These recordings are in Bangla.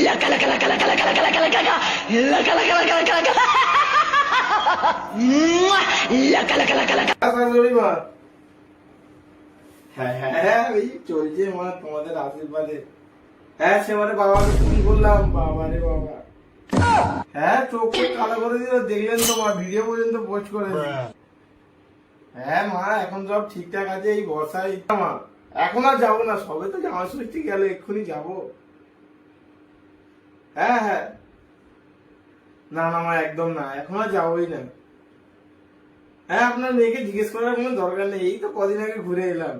Laka laka laka laka laka laka laka laka laka laka laka laka laka laka laka laka laka হ্যাঁ হ্যাঁ এই চলছে মা তোমাদের আশীর্বাদে। হ্যাঁ সেবারে বাবাকে ফোন করলাম, বাবা রে বাবা, হ্যাঁ চোখ কালো করে দিল, দেখলেন তো মা, ভিডিও পর্যন্ত পোস্ট করে। হ্যাঁ মা এখন সব ঠিকঠাক আছে, এই বর্ষায় মা এখন আর যাবো না, সবে তো জামা ষষ্ঠী গেল, এক্ষুনি যাবো। হ্যাঁ হ্যাঁ না না মা একদম না, এখন আর যাবোই না। হ্যাঁ আপনার মেয়েকে জিজ্ঞেস করার কোনো দরকার নেই, এই তো কদিন আগে ঘুরে এলাম।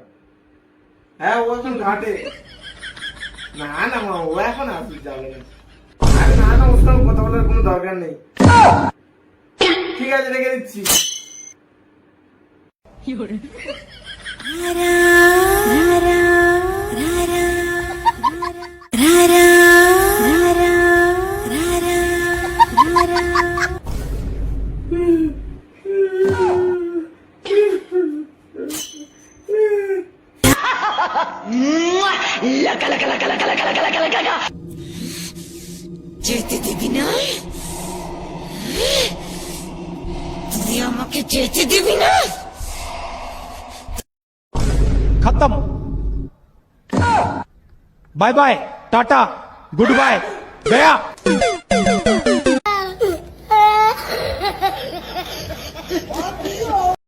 হ্যাঁ ও এখন ঘাটে। না না মা ও এখন আসবে, যাবে না। আরে না না ওর সঙ্গে কথা বলার কোনো দরকার নেই। ঠিক আছে রেখে দিচ্ছি। laka laka laka laka laka laka laka laka laka যেতে দিবি না তুই আমাকে যেতে দিবি না खत्म bye bye tata goodbye गया